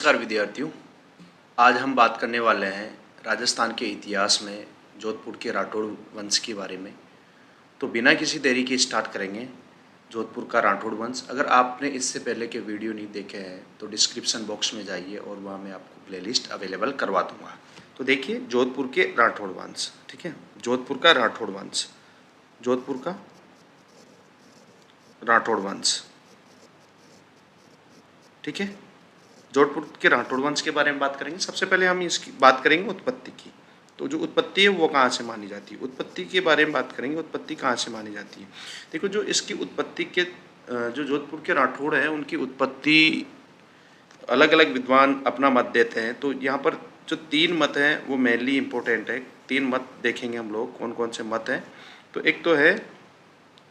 नमस्कार विद्यार्थियों, आज हम बात करने वाले हैं राजस्थान के इतिहास में जोधपुर के राठौड़ वंश के बारे में। तो बिना किसी देरी के स्टार्ट करेंगे जोधपुर का राठौड़ वंश। अगर आपने इससे पहले के वीडियो नहीं देखे हैं तो डिस्क्रिप्शन बॉक्स में जाइए और वहाँ मैं आपको प्लेलिस्ट अवेलेबल करवा दूँगा। तो देखिए जोधपुर के राठौड़ वंश, ठीक है, जोधपुर का राठौड़ वंश, जोधपुर का राठौड़ वंश, ठीक है। जोधपुर के राठौड़ वंश के बारे में बात करेंगे। सबसे पहले हम इसकी बात करेंगे उत्पत्ति की। तो जो उत्पत्ति है वो कहाँ से मानी जाती है, उत्पत्ति के बारे में बात करेंगे। उत्पत्ति कहाँ से मानी जाती है? देखो, जो इसकी उत्पत्ति के जो जोधपुर के राठौड़ हैं उनकी उत्पत्ति अलग अलग विद्वान अपना मत देते हैं। तो यहाँ पर जो तीन मत हैं वो मेनली इम्पोर्टेंट है। तीन मत देखेंगे हम लोग, कौन कौन से मत हैं। तो एक तो है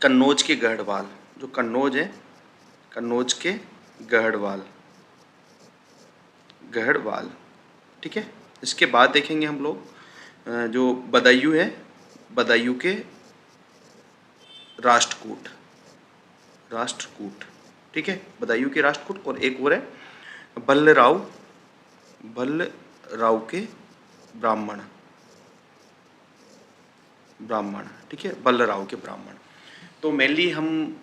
कन्नौज के गढ़वाल, जो कन्नौज है, कन्नौज के गढ़वाल, गढ़वाल, ठीक है। इसके बाद देखेंगे हम लोग जो बदायूं है, बदायूं के राष्ट्रकूट, राष्ट्रकूट, ठीक है, बदायूं के राष्ट्रकूट। और एक और है भल्लराव, भल्लराव के ब्राह्मण, ब्राह्मण, ठीक है, भल्लराव के ब्राह्मण। तो मेनली हम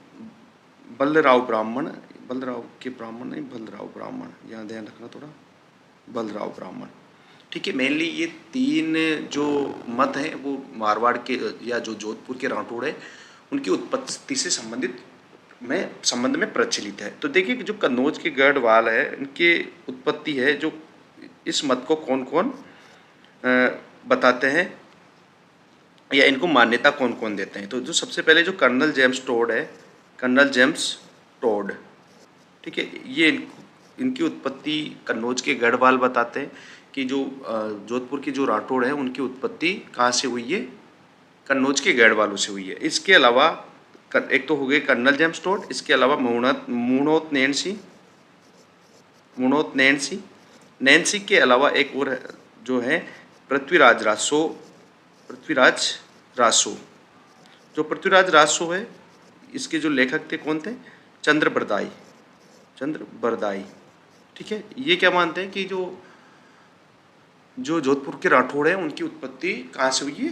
भल्लराव ब्राह्मण, बलराव के ब्राह्मण नहीं, भल्लराव ब्राह्मण, यहाँ ध्यान रखना थोड़ा, बलराव ब्राह्मण, ठीक है। मेनली ये तीन जो मत हैं वो मारवाड़ के या जो जोधपुर के राठौड़ है उनकी उत्पत्ति से संबंध में प्रचलित है। तो देखिए जो कन्नौज के गढ़वाल है इनके उत्पत्ति है, जो इस मत को कौन कौन बताते हैं या इनको मान्यता कौन कौन देते हैं। तो जो सबसे पहले जो कर्नल जेम्स टोड है, कर्नल जेम्स टोड, ठीक है, ये इनकी उत्पत्ति कन्नौज के गढ़वाल बताते हैं कि जो जोधपुर की जो राठौड़ है उनकी उत्पत्ति कहाँ से हुई है, कन्नौज के गढ़वालों से हुई है। इसके अलावा एक तो हो गए कर्नल जेम्स टोड, इसके अलावा Munot Nancy, Munot Nancy, Nancy के अलावा एक और जो है पृथ्वीराज रासो, पृथ्वीराज रासो। जो पृथ्वीराज रासो है इसके जो लेखक थे कौन थे, चंद्रबरदाई, चंद्रबरदाई, ठीक है। ये क्या मानते हैं कि जो जोधपुर के राठौड़ है उनकी उत्पत्ति कहाँ से हुई है,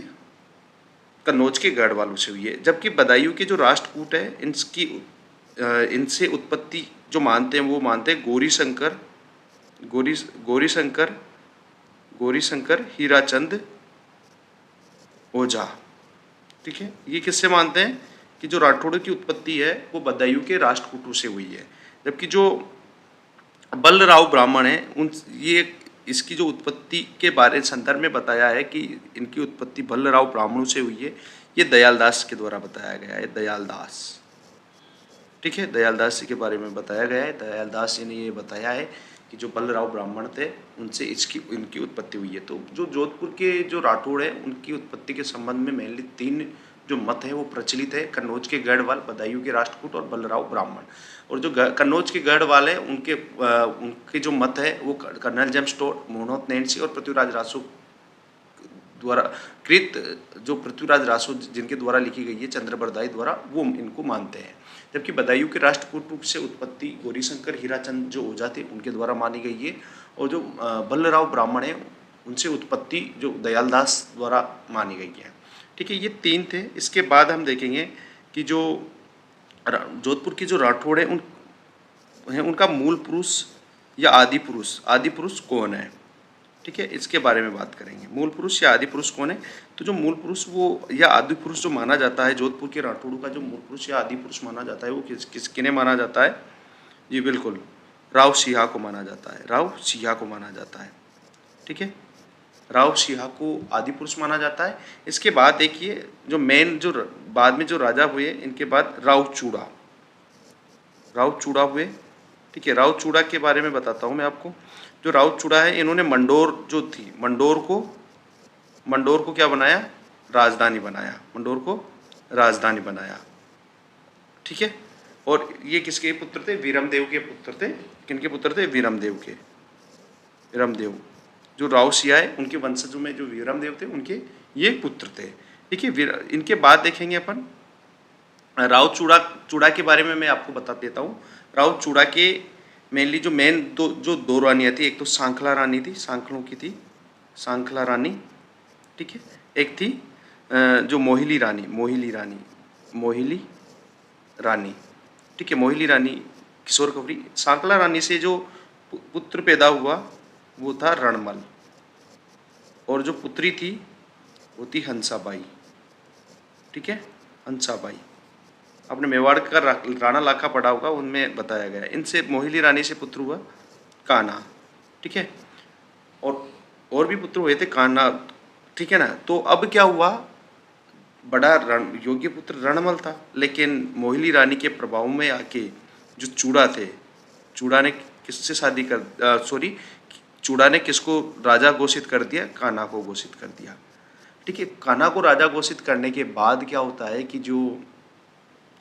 कन्नौज के गढ़वालों से हुई है। जबकि बदायूं के जो राष्ट्रकूट है इनकी इनसे उत्पत्ति जो मानते हैं वो मानते हैं गौरीशंकर, गौरीशंकर, गौरीशंकर हीराचंद ओझा, ठीक है। ये किससे मानते हैं कि जो राठौड़ की उत्पत्ति है वो बदायूं के राष्ट्रकूटों से हुई है। जबकि जो बलराव ब्राह्मण है उन ये इसकी जो उत्पत्ति के बारे संदर्भ में बताया है कि इनकी उत्पत्ति बलराव ब्राह्मणों से हुई है, ये दयालदास के द्वारा बताया गया है, दयालदास, ठीक है, दयालदास जी के बारे में बताया गया है। दयालदास जी ने ये बताया है कि जो बलराव ब्राह्मण थे उनसे इनकी उत्पत्ति हुई है। तो जो जोधपुर के जो राठौड़ है उनकी उत्पत्ति के संबंध में मेनली तीन जो मत है वो प्रचलित है, कन्नौज के गढ़वाल, बदायूं के राष्ट्रकूट और बलराव ब्राह्मण। और जो कन्नौज के गढ़वाल है उनके जो मत है वो colonel James Tod, Munot Nainsi और पृथ्वीराज रासो द्वारा कृत, जो पृथ्वीराज रासो जिनके द्वारा लिखी गई है चंद्रबरदाई द्वारा, वो इनको मानते हैं। जबकि बदायूं के राष्ट्रकूट से उत्पत्ति गौरीशंकर हीराचंद जो ओझा थे उनके द्वारा मानी गई है। और जो बलराव ब्राह्मण है उनसे उत्पत्ति जो दयालदास द्वारा मानी गई है, ठीक है। ये तीन थे। इसके बाद हम देखेंगे कि जो जोधपुर की जो राठौड़ है उनका मूल पुरुष या आदि पुरुष कौन है, ठीक है, इसके बारे में बात करेंगे। मूल पुरुष या आदि पुरुष कौन है? तो जो मूल पुरुष वो या आदि पुरुष जो माना जाता है, जोधपुर के राठौड़ों का जो मूल पुरुष या आदि पुरुष माना जाता है वो किन्हें माना जाता है? जी बिल्कुल, राव सिंहा को माना जाता है, राव सिंहा को माना जाता है, ठीक है, राव सिंहा को आदि पुरुष माना जाता है। इसके बाद देखिए जो मेन जो बाद में जो राजा हुए इनके बाद राव चूड़ा हुए, ठीक है। राव चूड़ा के बारे में बताता हूँ मैं आपको। जो राव चूड़ा है इन्होंने मंडोर जो थी, मंडोर को क्या बनाया? राजधानी बनाया, मंडोर को राजधानी बनाया, ठीक है। और ये किसके पुत्र थे? वीरमदेव के पुत्र थे। किनके पुत्र थे? वीरमदेव के, वीरमदेव जो राव सिंहा है उनके वंशजों में जो वीरमदेव थे उनके ये पुत्र थे, ठीक है। इनके बाद देखेंगे अपन राव चूड़ा के बारे में मैं आपको बता देता हूँ। राव चूड़ा के मेनली जो मेन दो रानियाँ थी, एक तो सांखला रानी थी, सांखलों की थी सांखला रानी, ठीक है। एक थी जो मोहिली रानी, ठीक है। मोहिली रानी किशोर कवरी। सांखला रानी से जो पुत्र पैदा हुआ वो था रणमल, और जो पुत्री थी वो थी हंसाबाई, ठीक है। हंसाबाई आपने मेवाड़ का राणा लाखा पढ़ा होगा, उनमें बताया गया है। इनसे मोहिली रानी से पुत्र हुआ कान्हा, ठीक है। और भी पुत्र हुए थे कान्हा, ठीक है ना। तो अब क्या हुआ, बड़ा योग्य पुत्र रणमल था, लेकिन मोहिली रानी के प्रभाव में आके जो चूड़ा थे, चूड़ा ने किससे शादी कर सॉरी चूड़ा ने किसको राजा घोषित कर दिया, कान्हा को घोषित कर दिया, ठीक है। कान्हा को राजा घोषित करने के बाद क्या होता है कि जो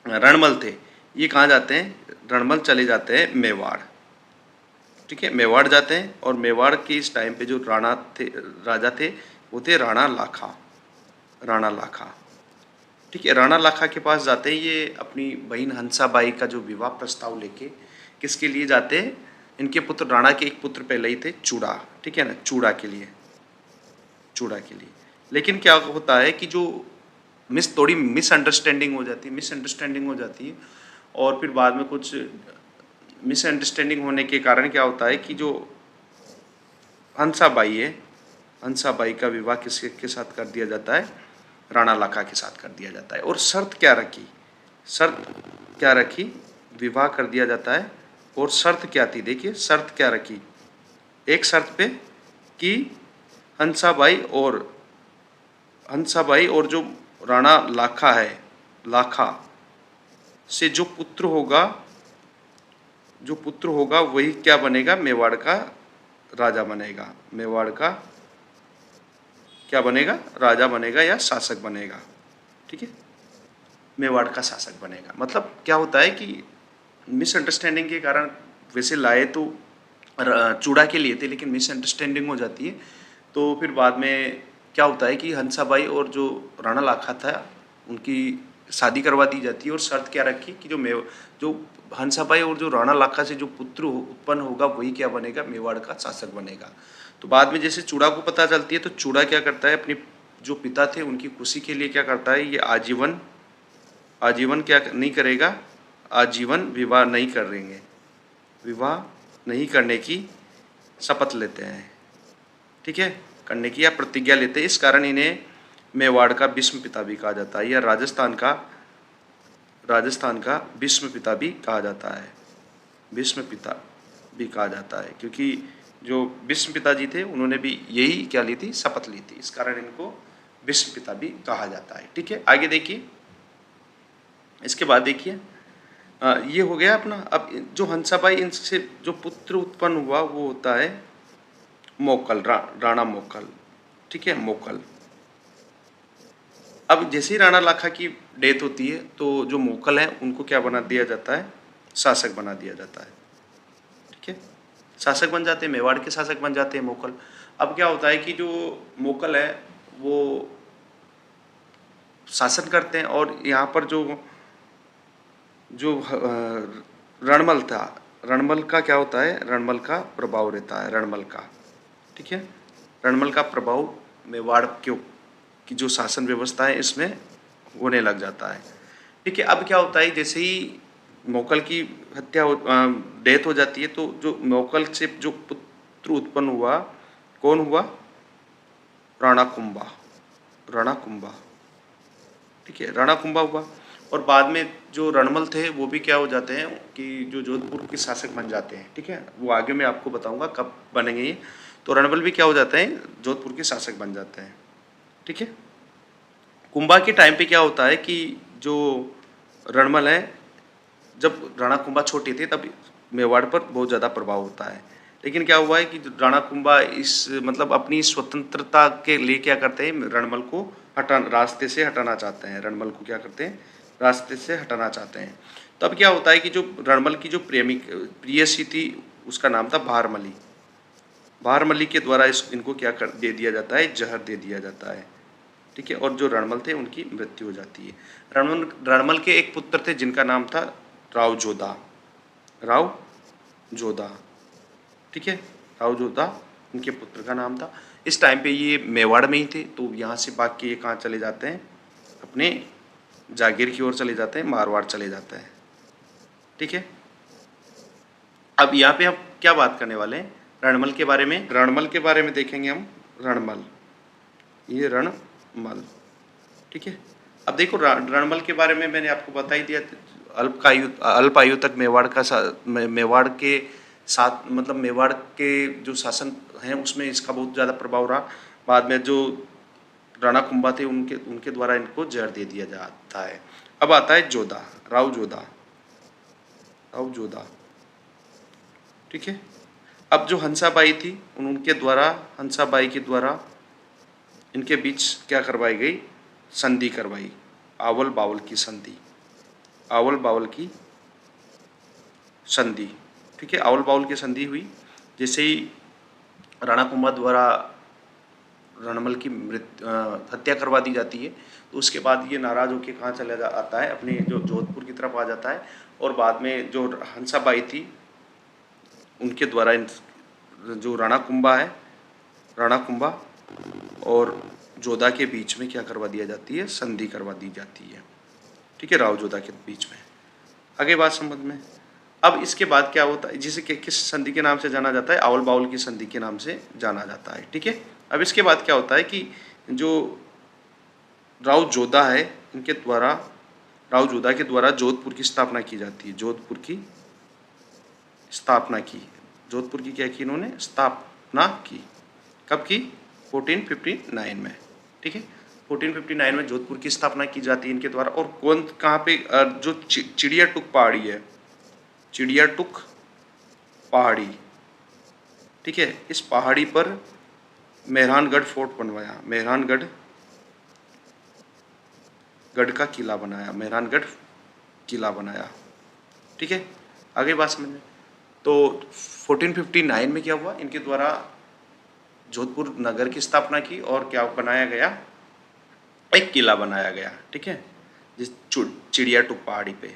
रणमल थे ये कहाँ जाते हैं, रणमल चले जाते हैं मेवाड़, ठीक है। मेवाड़ जाते हैं, और मेवाड़ के इस टाइम पे जो राजा थे वो थे राणा लाखा, ठीक है। राणा लाखा के पास जाते हैं ये अपनी बहन हंसाबाई का जो विवाह प्रस्ताव लेके, किसके लिए जाते हैं, इनके पुत्र राणा के एक पुत्र पहले ही थे चूड़ा, ठीक है ना, चूड़ा के लिए। लेकिन क्या होता है कि जो थोड़ी मिसअंडरस्टैंडिंग हो जाती है, और फिर बाद में कुछ मिसअंडरस्टैंडिंग होने के कारण क्या होता है कि जो हंसाबाई का विवाह किसके साथ कर दिया जाता है, राणा लाखा के साथ कर दिया जाता है। और शर्त क्या रखी, विवाह कर दिया जाता है, और शर्त क्या थी, देखिए शर्त क्या रखी, एक शर्त पे कि हंसाबाई और जो राणा लाखा से जो पुत्र होगा वही क्या बनेगा, मेवाड़ का राजा बनेगा, मेवाड़ का क्या बनेगा, राजा बनेगा या शासक बनेगा, ठीक है। मेवाड़ का शासक बनेगा। मतलब क्या होता है कि मिसअंडरस्टैंडिंग के कारण वैसे लाए तो चूड़ा के लिए थे, लेकिन मिसअंडरस्टैंडिंग हो जाती है, तो फिर बाद में क्या होता है कि हंसाबाई और जो राणा लाखा था उनकी शादी करवा दी जाती है। और शर्त क्या रखी कि जो हंसाबाई और जो राणा लाखा से जो पुत्र उत्पन्न होगा वही क्या बनेगा, मेवाड़ का शासक बनेगा। तो बाद में जैसे चूड़ा को पता चलती है, तो चूड़ा क्या करता है, अपने जो पिता थे उनकी खुशी के लिए क्या करता है, ये आजीवन क्या नहीं करेगा, आजीवन विवाह नहीं करने की शपथ लेते हैं, ठीक है, करने की या प्रतिज्ञा लेते हैं। इस कारण इन्हें मेवाड़ का भीष्म पिता भी कहा जाता है, या राजस्थान का भीष्म पिता भी कहा जाता है, क्योंकि जो भीष्म पिताजी थे उन्होंने भी यही क्या ली थी, शपथ ली थी, इस कारण इनको भीष्म पिता भी कहा जाता है, ठीक है। आगे देखिए, इसके बाद देखिए ये हो गया अपना। अब जो हंसाबाई इनसे जो पुत्र उत्पन्न हुआ वो होता है मोकल, राणा मोकल, ठीक है, मोकल। अब जैसे ही राणा लाखा की डेथ होती है तो जो मोकल है उनको क्या बना दिया जाता है, शासक बना दिया जाता है, ठीक है, शासक बन जाते हैं, मेवाड़ के शासक बन जाते हैं मोकल। अब क्या होता है कि जो मोकल है वो शासन करते हैं, और यहाँ पर जो रणमल था, रणमल का क्या होता है, रणमल का प्रभाव रहता है, रणमल का, ठीक है, रणमल का प्रभाव मेवाड़ की जो शासन व्यवस्था है इसमें होने लग जाता है, ठीक है। अब क्या होता है, जैसे ही मोकल की डेथ हो जाती है, तो जो मोकल से जो पुत्र उत्पन्न हुआ, कौन हुआ, राणा कुंभा, ठीक है, राणा कुंभा हुआ। और बाद में जो रणमल थे वो भी क्या हो जाते हैं कि जो जोधपुर के शासक बन जाते हैं, ठीक है, वो आगे मैं आपको बताऊंगा कब बनेंगे ये। तो रणमल भी क्या हो जाते हैं, जोधपुर के शासक बन जाते हैं, ठीक है। कुंभा के टाइम पे क्या होता है कि जो रणमल है, जब राणा कुंभा छोटे थे तब मेवाड़ पर बहुत ज़्यादा प्रभाव होता है, लेकिन क्या हुआ है कि राणा कुंभा अपनी स्वतंत्रता के लिए क्या करते हैं, रणमल को रास्ते से हटाना चाहते हैं, रणमल को क्या करते हैं, रास्ते से हटाना चाहते हैं। तब क्या होता है कि जो रणमल की जो प्रेयसी थी उसका नाम था भारमली के द्वारा इनको क्या कर दे दिया जाता है, जहर दे दिया जाता है, ठीक है। और जो रणमल थे उनकी मृत्यु हो जाती है। रणमल के एक पुत्र थे जिनका नाम था राव जोधा, ठीक है। राव जोधा इनके पुत्र का नाम था। इस टाइम पे ये मेवाड़ में ही थे, तो यहाँ से भाग के ये कहाँ चले जाते हैं, अपने जागीर की ओर चले जाते हैं, मारवाड़ चले जाते हैं, ठीक है। अब यहाँ पे हम क्या बात करने वाले हैं, रणमल के बारे में। रणमल के बारे में देखेंगे हम। रणमल, ये रणमल, ठीक है। अब देखो रणमल के बारे में मैंने आपको बता ही दिया। अल्प आयु तक मेवाड़ का मेवाड़ के साथ, मतलब मेवाड़ के जो शासन हैं उसमें इसका बहुत ज़्यादा प्रभाव रहा। बाद में जो राणा कुंभा थे उनके उनके द्वारा इनको जहर दे दिया जाता है। अब आता है जोधा, राव जोधा, राव जोधा, ठीक है। अब जो हंसाबाई थी उनके द्वारा, हंसाबाई के द्वारा इनके बीच क्या करवाई गई, संधि करवाई, आवल बावल की संधि, आवल बावल की संधि, ठीक है। आवल बावल की संधि हुई। जैसे ही राणा कुंभा द्वारा रणमल की हत्या करवा दी जाती है, तो उसके बाद ये नाराज होकर कहाँ चला आता है, अपने जो जोधपुर की तरफ आ जाता है। और बाद में जो हंसाबाई थी उनके द्वारा जो राणा कुंभा है, राणा कुंभा और जोधा के बीच में क्या करवा दिया जाती है, संधि करवा दी जाती है, ठीक है, राव जोधा के बीच में। आगे बात समझ में। अब इसके बाद क्या होता है, जिसे किस संधि के नाम से जाना जाता है, आवल बावल की संधि के नाम से जाना जाता है, ठीक है। अब इसके बाद क्या होता है कि जो राव जोधा है, इनके द्वारा, राव जोधा के द्वारा जोधपुर की स्थापना की जाती है, जोधपुर की स्थापना की, जोधपुर की क्या की इन्होंने, स्थापना की। कब की, 1459 में, ठीक है। 1459 में जोधपुर की स्थापना की जाती है इनके द्वारा। और कौन कहाँ पे, जो चिड़िया टुक पहाड़ी है, चिड़िया टुक पहाड़ी, ठीक है, इस पहाड़ी पर मेहरानगढ़ फोर्ट बनवाया, मेहरानगढ़ गढ़ का किला बनाया, मेहरानगढ़ किला बनाया, ठीक है। आगे बात समझ में। तो 1459 में क्या हुआ, इनके द्वारा जोधपुर नगर की स्थापना की और क्या बनाया गया, एक किला बनाया गया, ठीक है, जिस चिड़िया टुक पहाड़ी पे,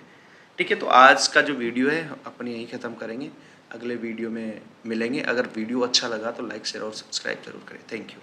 ठीक है। तो आज का जो वीडियो है अपन यहीं ख़त्म करेंगे, अगले वीडियो में मिलेंगे। अगर वीडियो अच्छा लगा तो लाइक शेयर और सब्सक्राइब जरूर करें। Thank you.